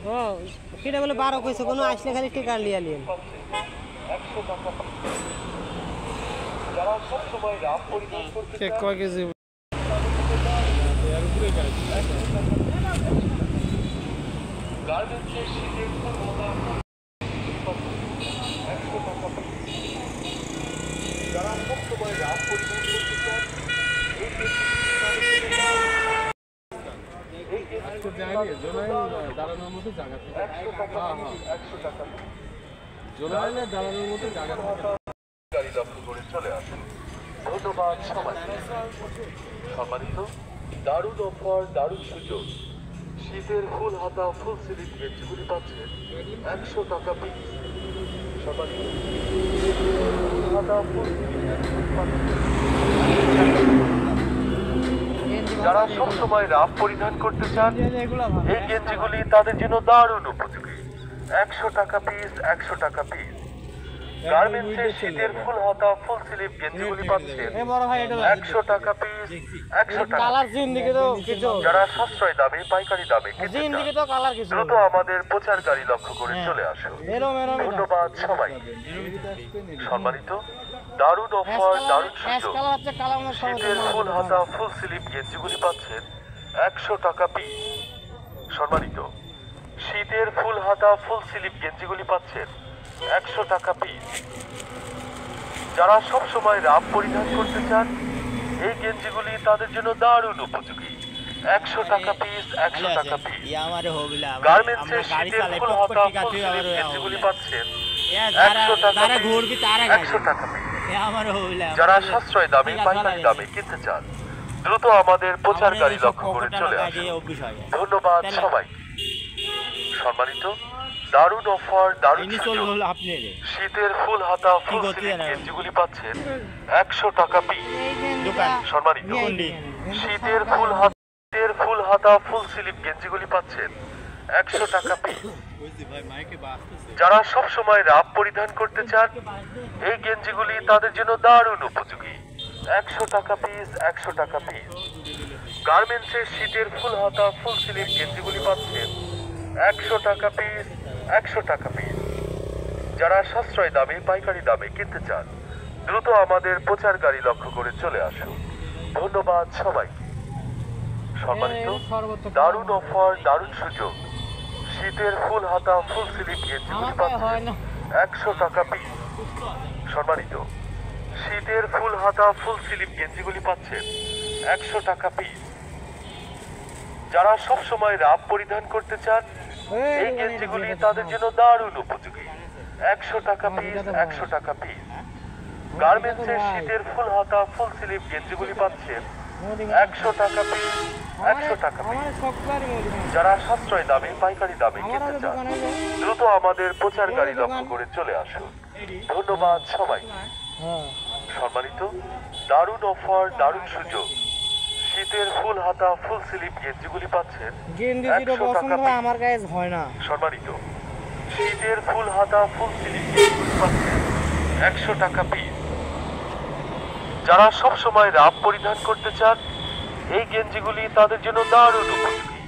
ও কিটা বলে 12 কইছে কোনো আসলে খালি টিকা লিয়া লিয়েন 100 টাকা যারা সব সময় রাত পরিধান করতে কে কয় কেজি গার্মেন্টসের শীতের যারা সব সময় রাত পরিধান করতে চান দাঁড়ানোর মতো জায়গা 100 টাকা 100 টাকা জোনাইলে দাঁড়ানোর মতো জায়গা গাড়ি লক্ষ্য করে চলে আসুন ধন্যবাদ সবাই সম্মানিত দারুণ অফার দারুণ সুযোগ শীতের ফুল হাতা ফুল স্লিভ গেঞ্জিগুলি পাচ্ছেন 100 টাকা পিস সম্মানিত ফুল হাতা ফুল যারা সবসময় রাফ পরিধান করতে চান এই গেঞ্জিগুলি তাদের জন্য দারুণ উপযোগী 100 টাকা পিস 100 টাকা পিস গার্মেন্টসের শীতের ফুল হাতা ফুল স্লিভ গেঞ্জিগুলি পাচ্ছেন 100 টাকা পিস 100 টাকা কালার জিন্দিগি তো কিছু যারা সাশ্রয় দামে পাইকারি দামে কিনতে জিন্দিগি চান তো কালার কিছু দ্রুত আমাদের প্রচার গাড়ি লক্ষ্য করে চলে আসুন ধন্যবাদ সবাই সম্মানিত দারুণ অফার দারুণ সুযোগ কালার হচ্ছে কালার না শীতের ফুল হাতা ফুল স্লিভ গেঞ্জিগুলি পাচ্ছেন 100 টাকা পিস সম্মানিত শীতের ফুল হাতা ফুল স্লিভ গেঞ্জিগুলি পাচ্ছেন 100 টাকা পিস যারা সব সময় রাফ পরিধান করতে চান এই গেঞ্জিগুলি তাদের জন্য দারুণ উপযোগী 100 টাকা পিস 100 টাকা পিস গার্মেন্টসের শীতের ফুল হাতা ফুল স্লিভ গেঞ্জিগুলি পাচ্ছেন 100 টাকা 100 টাকা পিস যারা সাশ্রয় দামে পাইকারি দামে কিনতে চান দ্রুত আমাদের প্রচার গাড়ি লক্ষ্য করে চলে আসুন ধন্যবাদ সবাই সম্মানিত দারুণ অফার দারুণ সুযোগ শীতের ফুল হাতা ফুল স্লিভ গেঞ্জিগুলি পাচ্ছেন 100 টাকা পিস সম্মানিত শীতের ফুল হাতা ফুল স্লিভ গেঞ্জিগুলি পাচ্ছেন 100 টাকা পিস যারা সব সময় রাফ পরিধান করতে চান এই গেঞ্জিগুলি তাদের জন্য দারুণ উপযোগী 100 টাকা পিস 100 টাকা পিস গার্মেন্টসের শীতের ফুল হাতা ফুল স্লিভ গেঞ্জিগুলি পাচ্ছেন 100 টাকা পিস 100 টাকা পিস যারা সাশ্রয় দামে পাইকারি দামে কিনতে চান দ্রুত আমাদের প্রচার গাড়ি লক্ষ্য করে চলে আসুন ধন্যবাদ সবাই সম্মানিত দারুণ অফার দারুণ সুযোগ শীতের ফুল হাতা ফুল স্লিভ গেঞ্জিগুলি পাচ্ছেন 100 টাকা পিস সম্মানিত শীতের ফুল হাতা ফুল স্লিভ গেঞ্জিগুলি পাচ্ছেন 100 টাকা পিস যারা সব সময় রাফ পরিধান করতে চান এই গেঞ্জিগুলি তাদের জন্য দারুণ উপযোগী 100 টাকা পিস 100 টাকা পিস গার্মেন্টসের শীতের ফুল হাতা ফুল স্লিভ গেঞ্জিগুলি পাচ্ছেন 100 টাকা পিস 100 টাকা পিস যারা সাশ্রয় দামে পাইকারি দামে কিনতে চান দ্রুত আমাদের প্রচার গাড়ি লক্ষ্য করে চলে আসুন ধন্যবাদ সবাই সম্মানিত দারুণ অফার দারুণ সুযোগ শীতের ফুল হাতা ফুল স্লিভ গেঞ্জিগুলি পাচ্ছেন 100 টাকা আমার গায়ে হয় না সম্মানিত শীতের ফুল হাতা ফুল স্লিভ গেঞ্জিগুলি পাচ্ছেন 100 টাকা পিস যারা সব সময় রাফ পরিধান করতে চান এই গেঞ্জিগুলি তাদের জন্য দারুণ উপযোগী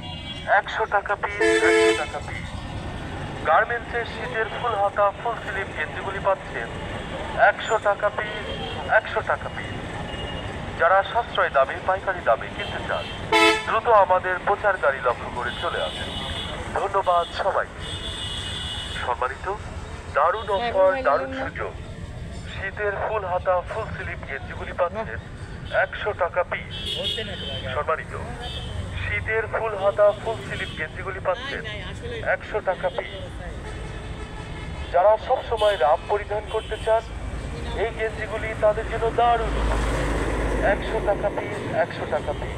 100 টাকা পিস 100 টাকা পিস গার্মেন্টসের শীতের ফুল হাতা ফুল স্লিভ গেঞ্জিগুলি পাচ্ছেন 100 টাকা পিস 100 টাকা পিস যারা সাশ্রয় দামে পাইকারি দামে কিনতে চান দ্রুত আমাদের প্রচার গাড়ি লক্ষ্য করে চলে আসুন ধন্যবাদ সবাই সম্মানিত দারুণ অফার দারুণ সুযোগ শীতের ফুল হাতা ফুল স্লিভ গেঞ্জিগুলি পাচ্ছেন 100 টাকা পিস সম্মানিত শীতের ফুল হাতা ফুল স্লিভ গেঞ্জিগুলি পাচ্ছেন 100 টাকা পিস যারা সব সময় রাফ পরিধান করতে চান এই গেঞ্জিগুলি তাদের জন্য দারুণ 100 টাকা পিস 100 টাকা পিস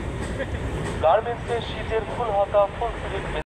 গার্মেন্টসের শীতের ফুল হাতা ফুল স্লিভ